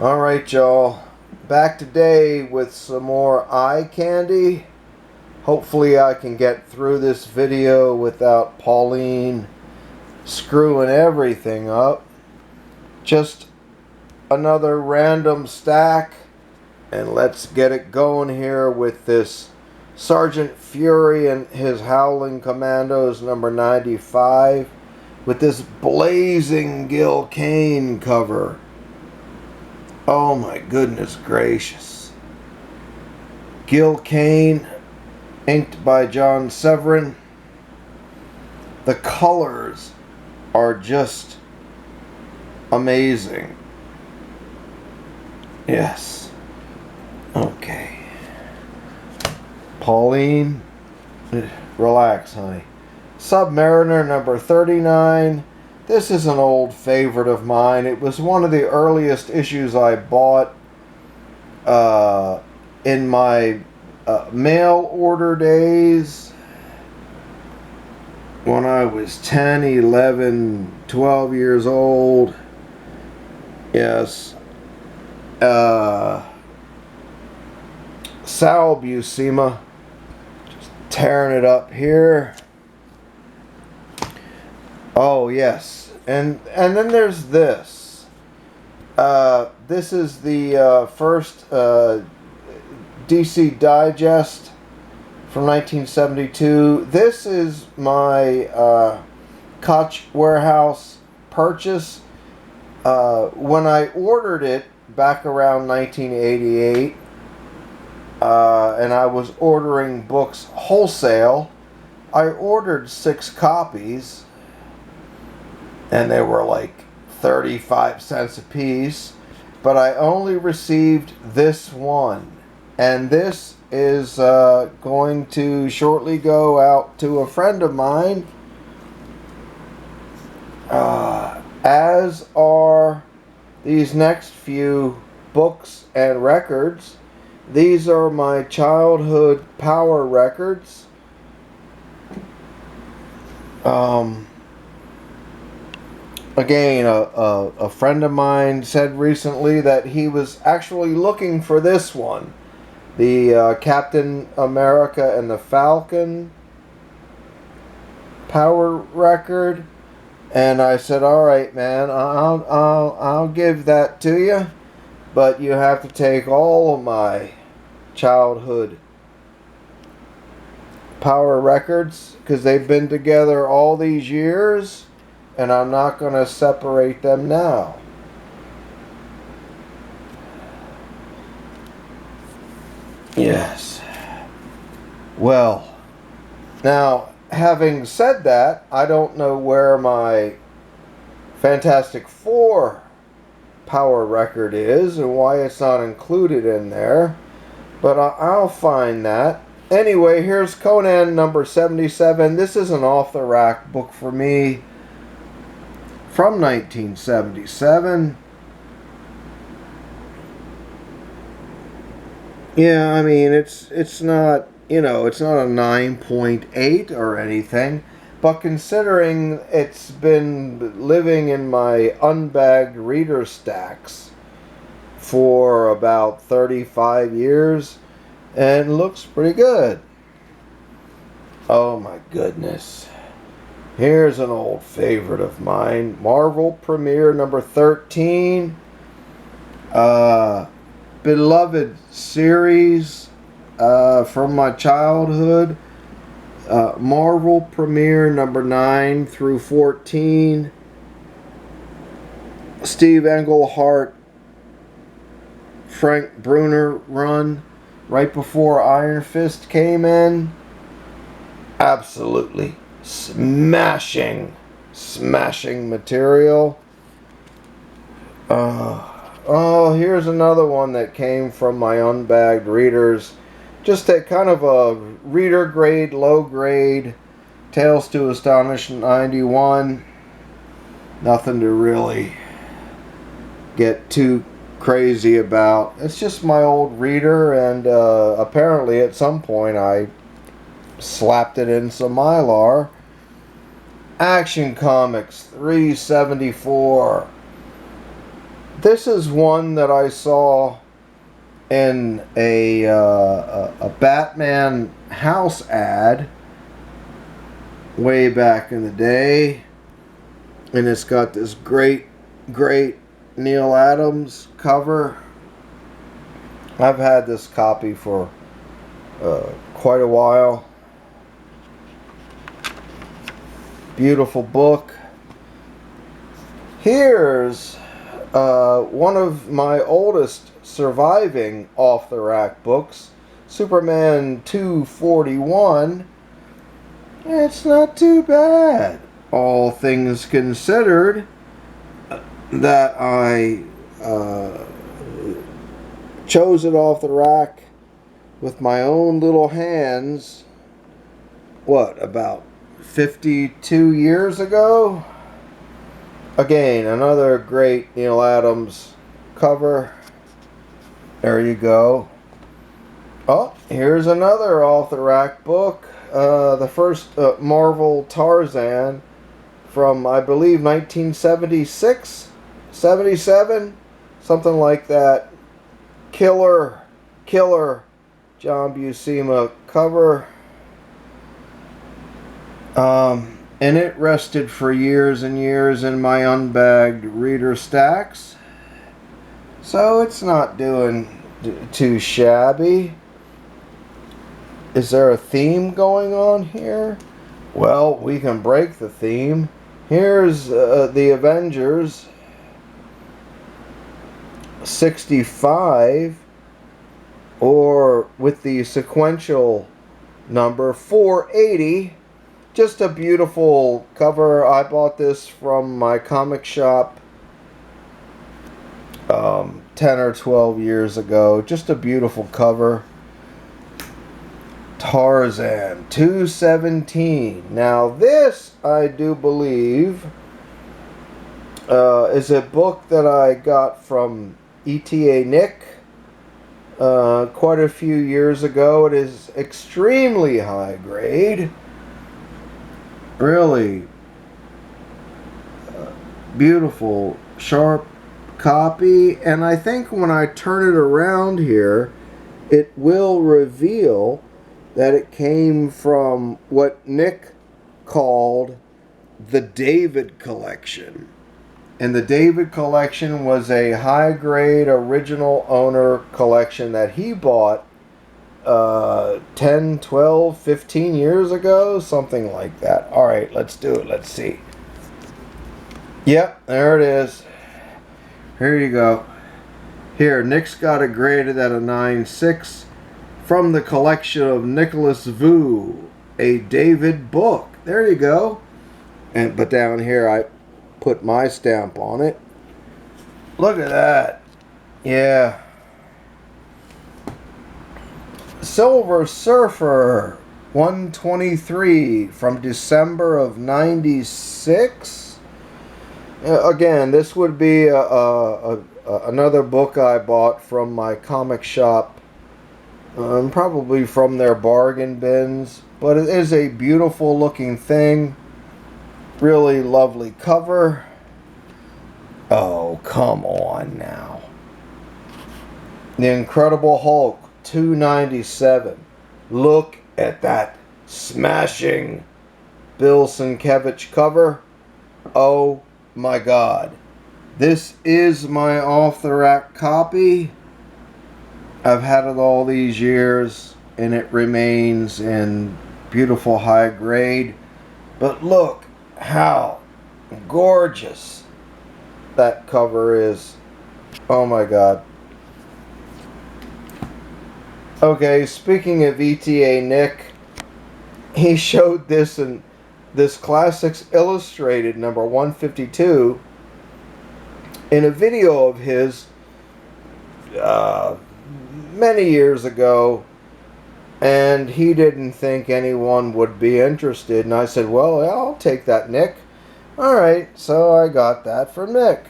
Alright, y'all. Back today with some more eye candy. Hopefully I can get through this video without Pauline screwing everything up. Just another random stack. And let's get it going here with this Sergeant Fury and his Howling Commandos number 95 with this blazing Gil Kane cover. Oh my goodness gracious. Gil Kane, inked by John Severin. The colors are just amazing. Yes. Okay. Pauline, relax, honey. Submariner number 39. This is an old favorite of mine. It was one of the earliest issues I bought in my mail order days when I was 10, 11, 12 years old. Yes. Sal Buscema. Just tearing it up here. Oh yes, and then there's this. This is the first DC Digest from 1972. This is my Koch Warehouse purchase. When I ordered it back around 1988, and I was ordering books wholesale, I ordered 6 copies. And they were like 35 cents a piece. But I only received this one. And this is going to shortly go out to a friend of mine. As are these next few books and records. These are my childhood power records. Again, a friend of mine said recently that he was actually looking for this one. The Captain America and the Falcon power record. And I said, alright man, I'll give that to you. But you have to take all of my childhood power records, because they've been together all these years. And I'm not going to separate them now. Yes. Well, now, having said that, I don't know where my Fantastic Four power record is and why it's not included in there. But I'll find that. Anyway, here's Conan number 77. This is an off-the-rack book for me. From 1977. Yeah, I mean, it's not, it's not a 9.8 or anything, but considering it's been living in my unbagged reader stacks for about 35 years, and looks pretty good. Oh my goodness. Here's an old favorite of mine. Marvel Premiere number 13. Beloved series from my childhood. Marvel Premiere number 9 through 14. Steve Englehart, Frank Brunner run right before Iron Fist came in. Absolutely smashing material. Oh, here's another one that came from my unbagged readers. Just a kind of a reader grade, low grade Tales to Astonish 91. Nothing to really get too crazy about. It's just my old reader, and apparently at some point I slapped it in some Mylar. Action Comics 374. This is one that I saw in a Batman house ad way back in the day, and it's got this great Neil Adams cover. I've had this copy for quite a while. Beautiful book. Here's one of my oldest surviving off-the-rack books, Superman 241. It's not too bad, all things considered, that I chose it off the rack with my own little hands, what, about 52 years ago? Again, another great Neil Adams cover. There you go. Oh, here's another off-the-rack book. The first Marvel Tarzan from, I believe, 1976, 77, something like that. Killer John Buscema cover. And it rested for years and years in my unbagged reader stacks. So it's not doing too shabby. Is there a theme going on here? Well, we can break the theme. Here's the Avengers 65, or with the sequential number 480. Just a beautiful cover. I bought this from my comic shop 10 or 12 years ago. Just a beautiful cover. Tarzan 217. Now this, I do believe, is a book that I got from ETA Nick quite a few years ago. It is extremely high grade. Really beautiful, sharp copy. And I think when I turn it around here, it will reveal that it came from what Nick called the David Collection. And the David Collection was a high-grade original owner collection that he bought 10, 12, 15 years ago, something like that. All right, let's do it. Let's see. Yep, there it is. Here you go. Here, Nick's got it graded at a 9.6 from the collection of Nicholas Vu, a David book. There you go. But down here, I put my stamp on it. Look at that. Yeah. Silver Surfer 123 from December of 96. Again, this would be another book I bought from my comic shop, probably from their bargain bins, but it is a beautiful looking thing. Really lovely cover. Oh, come on now. The Incredible Hulk 297. Look at that smashing Bill Sienkiewicz cover. Oh my God. This is my off-the-rack copy. I've had it all these years and it remains in beautiful high grade. But look how gorgeous that cover is. Oh my God. Okay, speaking of ETA Nick, he showed this in this Classics Illustrated number 152 in a video of his many years ago, and he didn't think anyone would be interested, and I said, well, yeah, I'll take that, Nick. Alright, so I got that for Nick.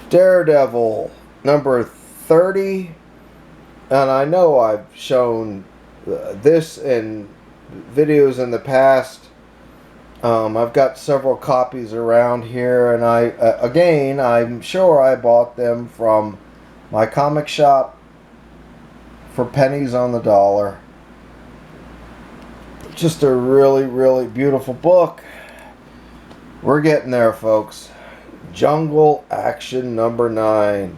Daredevil number 30, and I know I've shown this in videos in the past. I've got several copies around here, and again, I'm sure I bought them from my comic shop for pennies on the dollar. Just a really, really beautiful book. We're getting there, folks. Jungle Action number 9.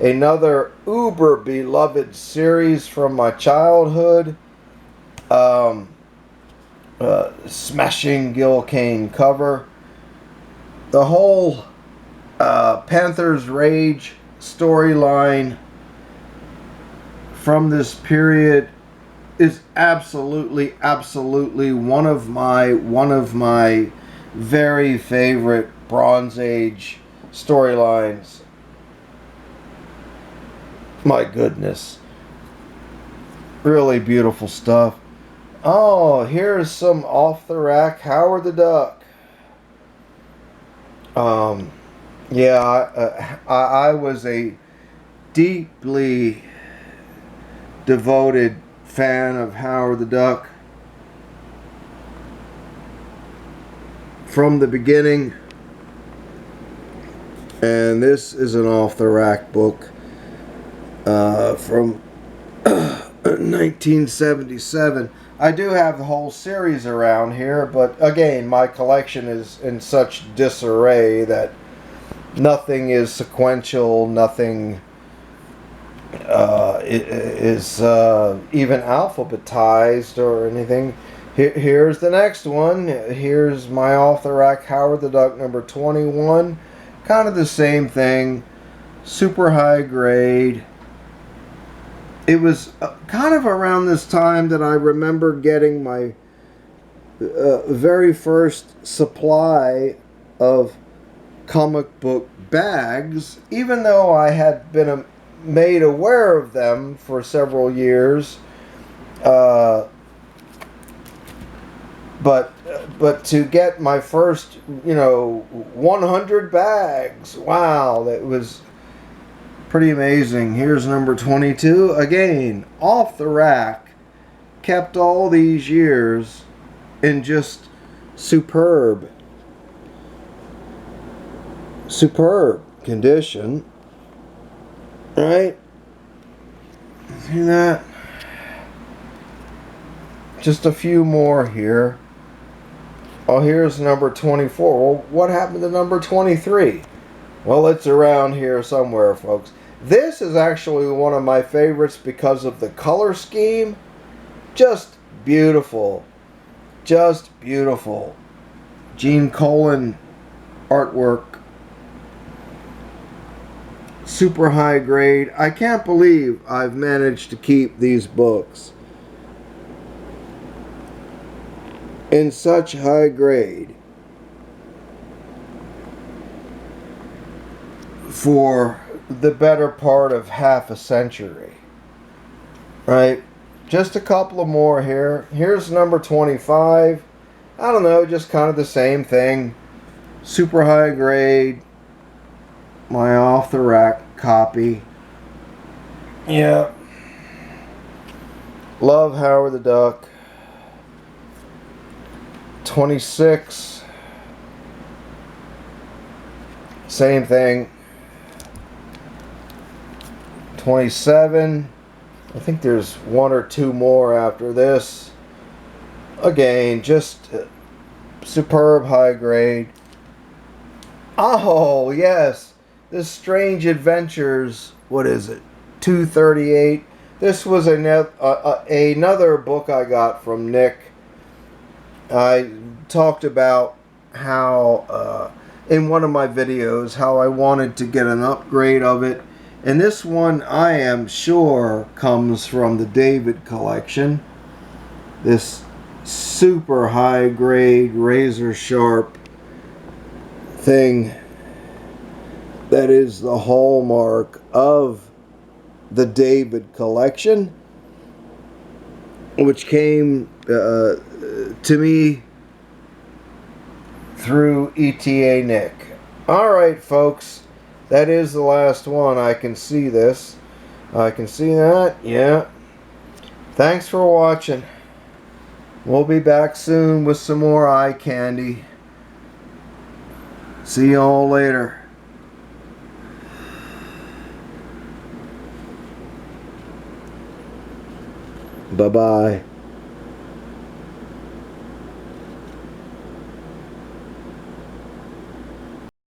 Another uber beloved series from my childhood. Smashing Gil Kane cover. The whole Panther's Rage storyline from this period is absolutely one of my very favorite Bronze Age storylines. My goodness. Really beautiful stuff. Oh, here's some off the rack Howard the Duck. Yeah, I was a deeply devoted fan of Howard the Duck from the beginning, and this is an off the rack book from 1977. I do have the whole series around here, but again, my collection is in such disarray that nothing is sequential, nothing is even alphabetized or anything. Here's the next one. Here's my off-the-rack Howard the Duck number 21. Kind of the same thing. Super high grade. It was kind of around this time that I remember getting my very first supply of comic book bags, even though I had been made aware of them for several years. But to get my first, 100 bags, wow, that was pretty amazing. Here's number 22. Again, off the rack. Kept all these years in just superb condition. Right? See that? Just a few more here. Oh, here's number 24. Well, what happened to number 23? Well, it's around here somewhere, folks. This is actually one of my favorites because of the color scheme. Just beautiful. Just beautiful. Gene Colan artwork. Super high grade. I can't believe I've managed to keep these books in such high grade for the better part of half a century. Right? Just a couple of more here. Here's number 25. I don't know, just kind of the same thing. Super high grade. My off the rack copy. Yeah. Love Howard the Duck. 26. Same thing. 27. I think there's one or two more after this. Again, just superb high grade. Oh, yes. This Strange Adventures, what is it? 238. This was another book I got from Nick. I talked about how, in one of my videos, how I wanted to get an upgrade of it. And this one, I am sure, comes from the David collection. This super high grade, razor sharp thing that is the hallmark of the David collection, which came to me through ETA Nick. Alright, folks, that is the last one. I can see this. I can see that. Yeah. Thanks for watching. We'll be back soon with some more eye candy. See y'all later. Bye-bye.